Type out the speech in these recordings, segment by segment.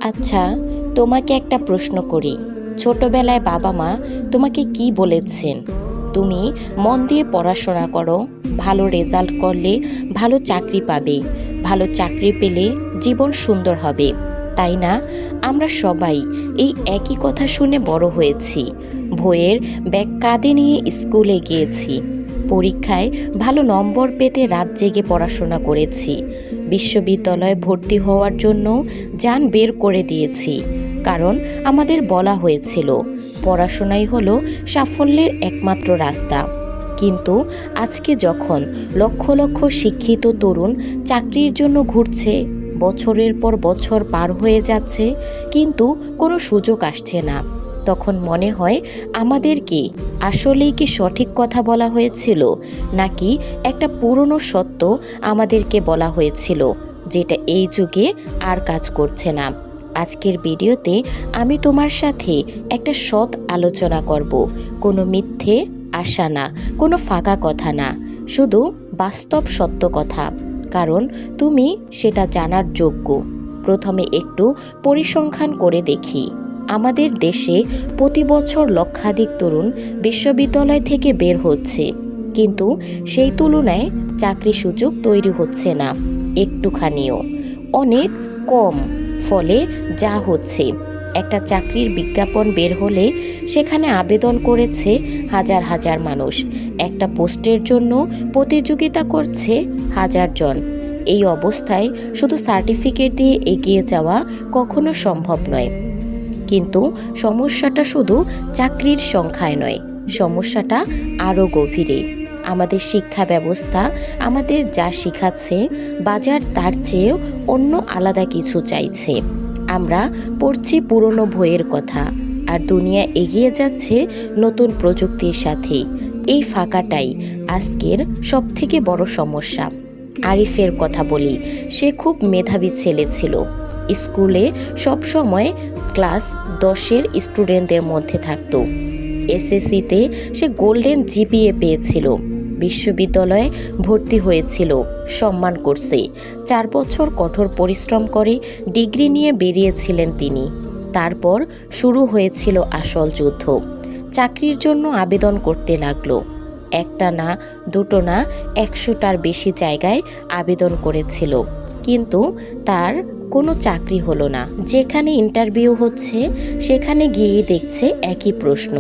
আচ্ছা, তোমাকে একটা প্রশ্ন করি। ছোটবেলায় বাবা মা তোমাকে কি বলেছেন? তুমি মন দিয়ে পড়াশোনা করো, ভালো রেজাল্ট করলে ভালো চাকরি পাবে, ভালো চাকরি পেলে জীবন সুন্দর হবে, তাই না? আমরা সবাই এই একই কথা শুনে বড় হয়েছি। বইয়ের ব্যাগ কাঁধে নিয়ে স্কুলে গিয়েছি, পরীক্ষায় ভালো নম্বর পেতে রাত জেগে পড়াশোনা করেছি, বিশ্ববিদ্যালয়ে ভর্তি হওয়ার জন্য জান বের করে দিয়েছি, কারণ আমাদের বলা হয়েছিল পড়াশোনাই হলো সাফল্যের একমাত্র রাস্তা। কিন্তু আজকে যখন লক্ষ লক্ষ শিক্ষিত তরুণ চাকরির জন্য ঘুরছে, বছরের পর বছর পার হয়ে যাচ্ছে, কিন্তু কোনো সুযোগ আসছে না, তখন মনে হয় আমাদেরকে আসলেই কি সঠিক কথা বলা হয়েছিল, নাকি একটা পুরনো সত্য আমাদেরকে বলা হয়েছিল যেটা এই যুগে আর কাজ করছে না। আজকের ভিডিওতে আমি তোমার সাথে একটা সৎ আলোচনা করব, কোনো মিথ্যে আশা না, কোনো ফাঁকা কথা না, শুধু বাস্তব সত্য কথা, কারণ তুমি সেটা জানার যোগ্য। প্রথমে একটু পরিসংখ্যান করে দেখি। আমাদের দেশে প্রতি বছর লক্ষাধিক তরুণ বিশ্ববিদ্যালয় থেকে বের হচ্ছে, কিন্তু সেই তুলনায় চাকরি সুযোগ তৈরি হচ্ছে না একটুখানিও, অনেক কম। ফলে যা হচ্ছে, একটা চাকরির বিজ্ঞাপন বের হলে সেখানে আবেদন করেছে হাজার হাজার মানুষ, একটা পোস্টের জন্য প্রতিযোগিতা করছে হাজার জন। এই অবস্থায় শুধু সার্টিফিকেট দিয়ে এগিয়ে যাওয়া কখনো সম্ভব নয়। কিন্তু সমস্যাটা শুধু চাকরির সংখ্যায় নয়, সমস্যাটা আরও গভীরে। আমাদের শিক্ষা ব্যবস্থা আমাদের যা শেখাচ্ছে, বাজার তার চেয়েও অন্য আলাদা কিছু চাইছে। আমরা পড়ছি পুরনো বইয়ের কথা, আর দুনিয়া এগিয়ে যাচ্ছে নতুন প্রযুক্তির সাথে। এই ফাঁকাটাই আজকের সবথেকে বড় সমস্যা। আরিফের কথা বলি, সে খুব মেধাবী ছেলে ছিল। স্কুলে সবসময় ক্লাস 10-এর স্টুডেন্টদের মধ্যে থাকতো। এসএসসিতে সে গোল্ডেন জিপিএ পেয়েছিল, বিশ্ববিদ্যালয়ে ভর্তি হয়েছিল, সম্মান করছে। 4 বছর কঠোর পরিশ্রম করে ডিগ্রি নিয়ে বেরিয়েছিলেন তিনি। তারপর শুরু হয়েছিল আসল যুদ্ধ। চাকরির জন্য আবেদন করতে লাগলো। একটা না, দুটো না, 100টার বেশি জায়গায় আবেদন করেছিল, কিন্তু তার কোনো চাকরি হলো না। যেখানে ইন্টারভিউ হচ্ছে সেখানে গিয়ে দেখছে একই প্রশ্ন,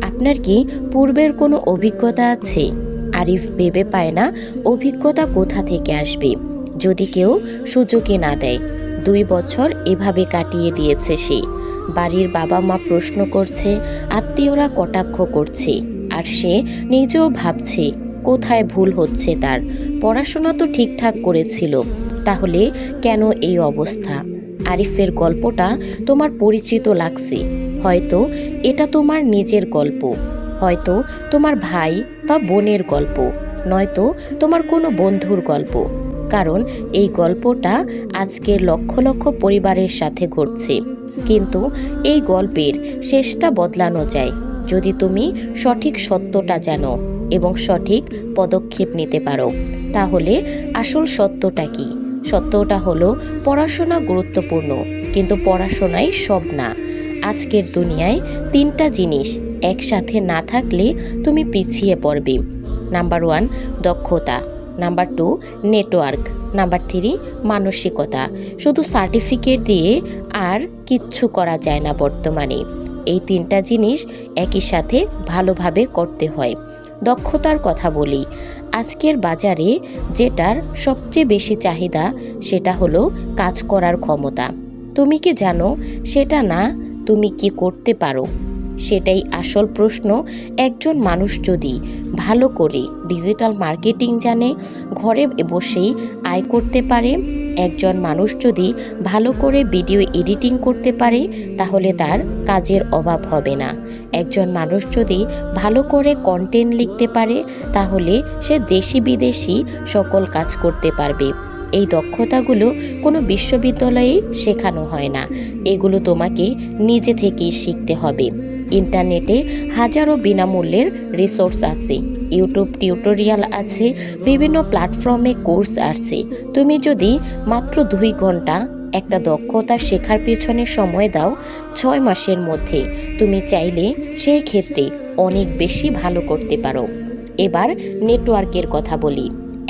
আপনার কি পূর্বের কোনো অভিজ্ঞতা আছে? আরিফ ভেবে পায় না অভিজ্ঞতা কোথা থেকে আসবে যদি কেউ সুযোগই না দেয়। 2 বছর এভাবে কাটিয়ে দিয়েছে সে। বাড়ির বাবা মা প্রশ্ন করছে, আত্মীয়রা কটাক্ষ করছে, আর সে নিজেও ভাবছে কোথায় ভুল হচ্ছে তার। পড়াশোনা তো ঠিকঠাক করেছিল, তাহলে কেন এই অবস্থা? আরিফের গল্পটা তোমার পরিচিত লাগছে। হয়তো এটা তোমার নিজের গল্প, হয়তো তোমার ভাই বা বোনের গল্প, নয়তো তোমার কোনো বন্ধুর গল্প, কারণ এই গল্পটা আজকের লক্ষ লক্ষ পরিবারের সাথে ঘটছে। কিন্তু এই গল্পের শেষটা বদলানো যায় যদি তুমি সঠিক সত্যটা জানো এবং সঠিক পদক্ষেপ নিতে পারো। তাহলে আসল সত্যটা কি? সত্যটা হলো পড়াশোনা গুরুত্বপূর্ণ, কিন্তু পড়াশোনাই সব না। আজকের দুনিয়ায় 3টা জিনিস একসাথে না থাকলে তুমি পিছিয়ে পড়বে। নাম্বার 1 দক্ষতা, নাম্বার 2 নেটওয়ার্ক, নাম্বার 3 মানসিকতা। শুধু সার্টিফিকেট দিয়ে আর কিচ্ছু করা যায় না বর্তমানে। এই 3টা জিনিস একই সাথে ভালোভাবে করতে হয়। দক্ষতার কথা বলি, আজকের বাজারে যেটার সবচেয়ে বেশি চাহিদা সেটা হলো কাজ করার ক্ষমতা। তুমি কি জানো সেটা না, তুমি কি করতে পারো সেটাই আসল প্রশ্ন। একজন মানুষ যদি ভালো করে ডিজিটাল মার্কেটিং জানে, ঘরে বসেই আয় করতে পারে, একজন মানুষ যদি ভালো করে ভিডিও এডিটিং করতে পারে, তাহলে তার কাজের অভাব হবে না। একজন মানুষ যদি ভালো করে কন্টেন্ট লিখতে পারে, তাহলে সে দেশি বিদেশি সকল কাজ করতে পারবে। এই দক্ষতাগুলো কোনো বিশ্ববিদ্যালয়ে শেখানো হয় না, এগুলো তোমাকে নিজে থেকেই শিখতে হবে। ইন্টারনেটে হাজারো বিনামূল্যের রিসোর্স আছে, ইউটিউব টিউটোরিয়াল আছে, বিভিন্ন প্ল্যাটফর্মে কোর্স আছে। তুমি যদি মাত্র 2 ঘন্টা একটা দক্ষতা শেখার পেছনে সময় দাও। 6 মাসের মধ্যে তুমি চাইলে সেই ক্ষেত্রে অনেক বেশি ভালো করতে পারো। এবার নেটওয়ার্কের কথা বলি।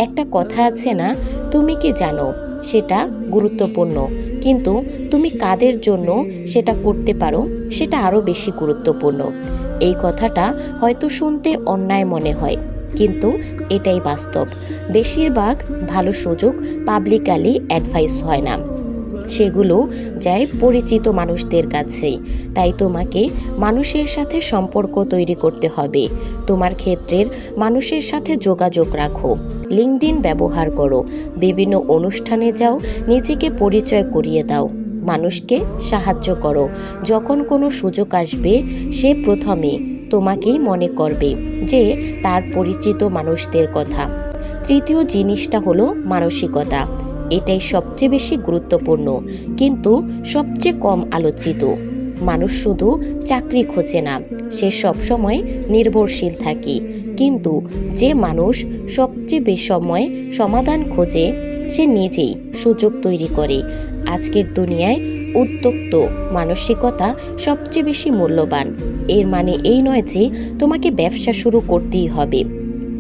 একটা কথা আছে না, তুমি কি জানো, সেটা গুরুত্বপূর্ণ, কিন্তু তুমি কাদের জন্য সেটা করতে পারো সেটা আরও বেশি গুরুত্বপূর্ণ। এই কথাটা হয়তো শুনতে অন্যায় মনে হয়, কিন্তু এটাই বাস্তব। বেশিরভাগ ভালো সুযোগ পাবলিকালি অ্যাডভাইস হয় না, সেগুলো যায় পরিচিত মানুষদের কাছে। তাই তোমাকে মানুষের সাথে সম্পর্ক তৈরি করতে হবে। তোমার ক্ষেত্রের মানুষের সাথে যোগাযোগ রাখো, লিঙ্কডইন ব্যবহার করো, বিভিন্ন অনুষ্ঠানে যাও, নিজেকে পরিচয় করিয়ে দাও, মানুষকে সাহায্য করো। যখন কোনো সুযোগ আসবে সে প্রথমে তোমাকেই মনে করবে যে তার পরিচিত মানুষদের কথা। তৃতীয় জিনিসটা হলো মানসিকতা। এটাই সবচেয়ে বেশি গুরুত্বপূর্ণ, কিন্তু সবচেয়ে কম আলোচিত। মানুষ শুধু চাকরি খোঁজে না, সে সবসময় নির্ভরশীল থাকে। কিন্তু যে মানুষ সবচেয়ে বেশি সময় সমাধান খোঁজে সে নিজেই সুযোগ তৈরি করে। আজকের দুনিয়ায় উদ্যোক্ত মানসিকতা সবচেয়ে বেশি মূল্যবান। এর মানে এই নয় যে তোমাকে ব্যবসা শুরু করতেই হবে।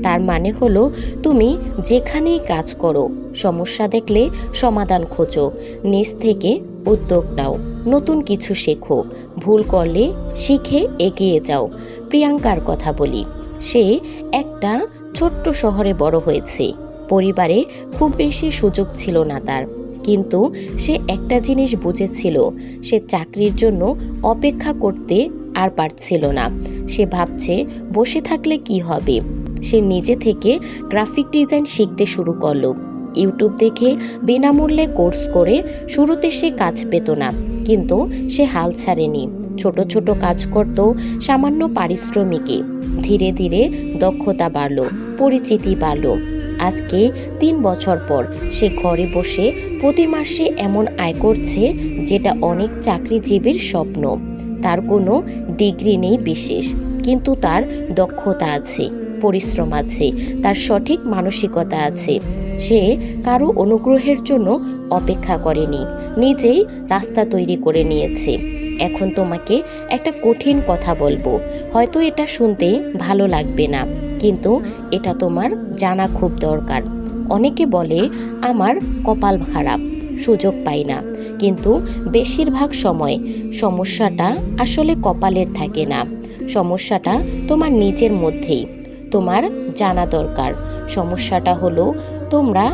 তার মানে হলো তুমি যেখানেই কাজ করো, সমস্যা দেখলে সমাধান খোঁজো, নিজ থেকে উদ্যোগ নাও, নতুন কিছু শেখো, ভুল করলে শিখে এগিয়ে যাও। প্রিয়াঙ্কার কথা বলি। সে একটা ছোট্ট শহরে বড় হয়েছে। পরিবারে খুব বেশি সুযোগ ছিল না তার, কিন্তু সে একটা জিনিস বুঝেছিল, সে চাকরির জন্য অপেক্ষা করতে আর পারছিল না। সে ভাবছে বসে থাকলে কি হবে। সে নিজে থেকে গ্রাফিক ডিজাইন শিখতে শুরু করলো। ইউটিউব দেখে বিনামূল্যে কোর্স করে। শুরুতে সে কাজ পেত না, কিন্তু সে হাল ছাড়েনি। ছোট ছোট কাজ করত সামান্য পারিশ্রমিকে। ধীরে ধীরে দক্ষতা বাড়ল, পরিচিতি বাড়ল। আজকে 3 বছর পর সে ঘরে বসে প্রতি মাসে এমন আয় করছে যেটা অনেক চাকরিজীবীর স্বপ্ন। তার কোনো ডিগ্রি নেই বিশেষ, কিন্তু তার দক্ষতা আছে, পরিশ্রম আছে, তার সঠিক মানসিকতা আছে। সে কারো অনুগ্রহের জন্য অপেক্ষা করেনি, নিজেই রাস্তা তৈরি করে নিয়েছে। এখন তোমাকে একটা কঠিন কথা বলবো, হয়তো এটা শুনতে ভালো লাগবে না, কিন্তু এটা তোমার জানা খুব দরকার। অনেকে বলে আমার কপাল খারাপ, সুযোগ পাই না, কিন্তু বেশিরভাগ সময় সমস্যাটা আসলে কপালের থাকে না। সমস্যাটা তোমার নিজের মধ্যেই। তোমার জানা দরকার, সমস্যাটা হলো তোমরা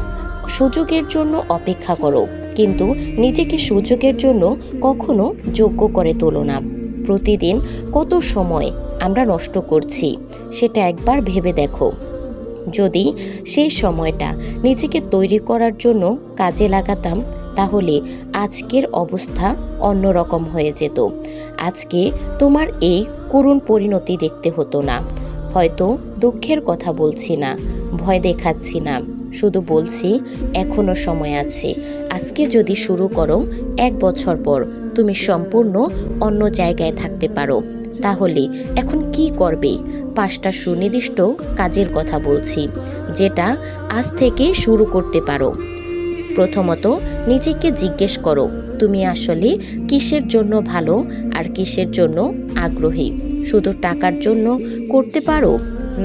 সুযোগের জন্য অপেক্ষা করো, কিন্তু নিজেকে সুযোগের জন্য কখনো যোগ্য করে তোলো না। প্রতিদিন কত সময় আমরা নষ্ট করছি সেটা একবার ভেবে দেখো। যদি সেই সময়টা নিজেকে তৈরি করার জন্য কাজে লাগাতাম, তাহলে আজকের অবস্থা অন্যরকম হয়ে যেত। আজকে তোমার এই করুণ পরিণতি দেখতে হতো না। হয়তো দুঃখের কথা বলছি না, ভয় দেখাচ্ছি না, শুধু বলছি এখনো সময় আছে। আজকে যদি শুরু করো, 1 বছর পর তুমি সম্পূর্ণ অন্য জায়গায় থাকতে পারো। তাহলে এখন কি করবে? 5টা সুনির্দিষ্ট কাজের কথা বলছি, যেটা আজ থেকে শুরু করতে পারো। প্রথমত, নিজেকে জিজ্ঞেস করো তুমি আসলে কিসের জন্য ভালো আর কিসের জন্য আগ্রহী। শুধু টাকার জন্য করতে পারো,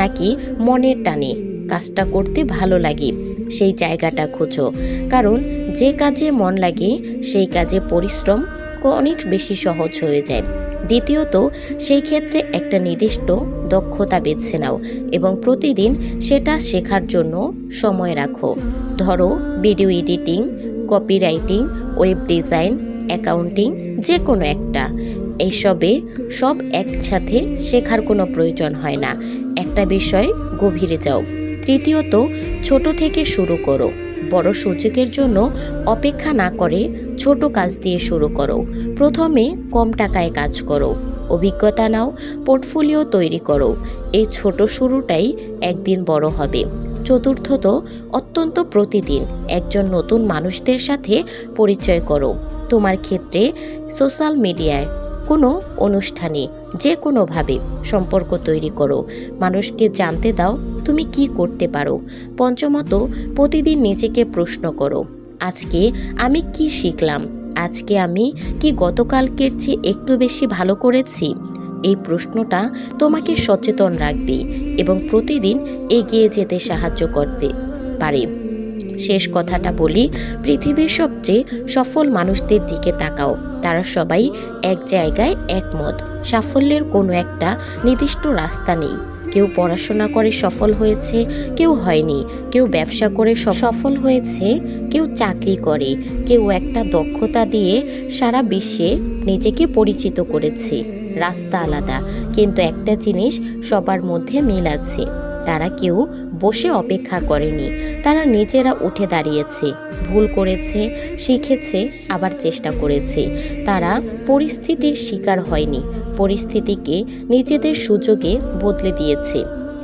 নাকি মনের টানে কাজটা করতে ভালো লাগে সেই জায়গাটা খোঁজো। কারণ যে কাজে মন লাগে সেই কাজে পরিশ্রম অনেক বেশি সহজ হয়ে যায়। দ্বিতীয়ত, সেই ক্ষেত্রে একটা নির্দিষ্ট দক্ষতা বেছে নাও এবং প্রতিদিন সেটা শেখার জন্য সময় রাখো। ধরো video editing, copywriting, web design, accounting, যে কোনো একটা। এইসবে সব একসাথে শেখার কোনো প্রয়োজন হয় না, একটা বিষয় গভীরে যাও। তৃতীয়ত, ছোট থেকে শুরু করো। বড় সুযোগের জন্য অপেক্ষা না করে ছোট কাজ দিয়ে শুরু করো। প্রথমে কম টাকায় কাজ করো, অভিজ্ঞতা নাও, পোর্টফোলিও তৈরি করো। এই ছোট শুরুটাই একদিন বড় হবে। চতুর্থত, অত্যন্ত প্রতিদিন একজন নতুন মানুষদের সাথে পরিচয় করো। তোমার ক্ষেত্রে সোশ্যাল মিডিয়ায়, কোনো অনুষ্ঠানে, যে কোনোভাবে সম্পর্ক তৈরি করো। মানুষকে জানতে দাও তুমি কি করতে পারো। পঞ্চমত, প্রতিদিন নিজেকে প্রশ্ন করো আজকে আমি কি শিখলাম? আজকে আমি কি গতকালকের চেয়ে একটু বেশি ভালো করেছি? এই প্রশ্নটা তোমাকে সচেতন রাখবে এবং প্রতিদিন এগিয়ে যেতে সাহায্য করতে পারে। শেষ কথাটা বলি, পৃথিবীর সবচেয়ে সফল মানুষদের দিকে তাকাও। তারা সবাই এক জায়গায় একমত। সাফল্যের কোনো একটা নির্দিষ্ট রাস্তা নেই। কেউ পড়াশোনা করে সফল হয়েছে, কেউ হয়নি। কেউ ব্যবসা করে সফল হয়েছে, কেউ চাকরি করে, কেউ একটা দক্ষতা দিয়ে সারা বিশ্বে নিজেকে পরিচিত করেছে। রাস্তা আলাদা, কিন্তু একটা জিনিস সবার মধ্যে মিল আছে। তারা কেউ বসে অপেক্ষা করেনি, তারা নিজেরা উঠে দাঁড়িয়েছে, ভুল করেছে, শিখেছে, আবার চেষ্টা করেছে। তারা পরিস্থিতির শিকার হয়নি, পরিস্থিতিকে নিজেদের সুযোগে বদলে দিয়েছে।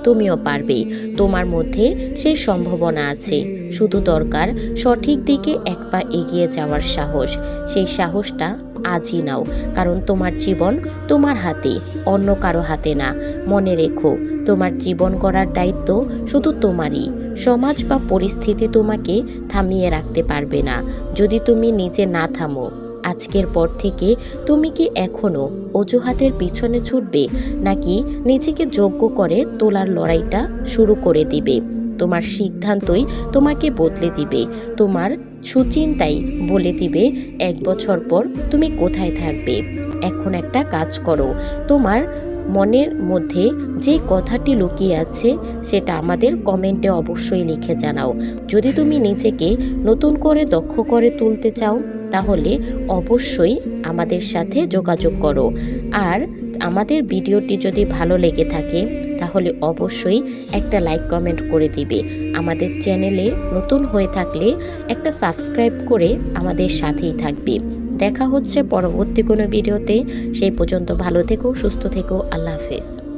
তুমিও পারবে, তোমার মধ্যে সেই সম্ভাবনা আছে। শুধু দরকার সঠিক দিকে এক পা এগিয়ে যাওয়ার সাহস। সেই সাহসটা আজই নাও, কারণ তোমার জীবন তোমার হাতে, অন্য কারো হাতে না। মনে রেখো, তোমার জীবন গড়ার দায়িত্ব শুধু তোমারই। সমাজ বা পরিস্থিতি তোমাকে থামিয়ে রাখতে পারবে না যদি তুমি নিজে না থামো। আজকের পর থেকে তুমি কি এখনও অজুহাতের পিছনে ছুটবে, নাকি নিজেকে যোগ্য করে তোলার লড়াইটা শুরু করে দিবে? তোমার সিদ্ধান্তই তোমাকে বদলে দিবে। তোমার সুচিন্তাই বলে দিবে 1 বছর পর তুমি কোথায় থাকবে। এখন একটা কাজ করো, তোমার মনের মধ্যে যে কথাটি লুকিয়ে আছে সেটা আমাদের কমেন্টে অবশ্যই লিখে জানাও। যদি তুমি নিজেকে নতুন করে দক্ষ করে তুলতে চাও, তাহলে অবশ্যই আমাদের সাথে যোগাযোগ করো। আর আমাদের ভিডিওটি যদি ভালো লেগে থাকে, তাহলে অবশ্যই একটা লাইক কমেন্ট করে দিবে। আমাদের চ্যানেলে নতুন হয়ে থাকলে একটা সাবস্ক্রাইব করে আমাদের সাথেই থাকবে। দেখা হচ্ছে পরবর্তী কোনো ভিডিওতে। সেই পর্যন্ত ভালো থেকো, সুস্থ থেকো। আল্লাহ হাফেজ।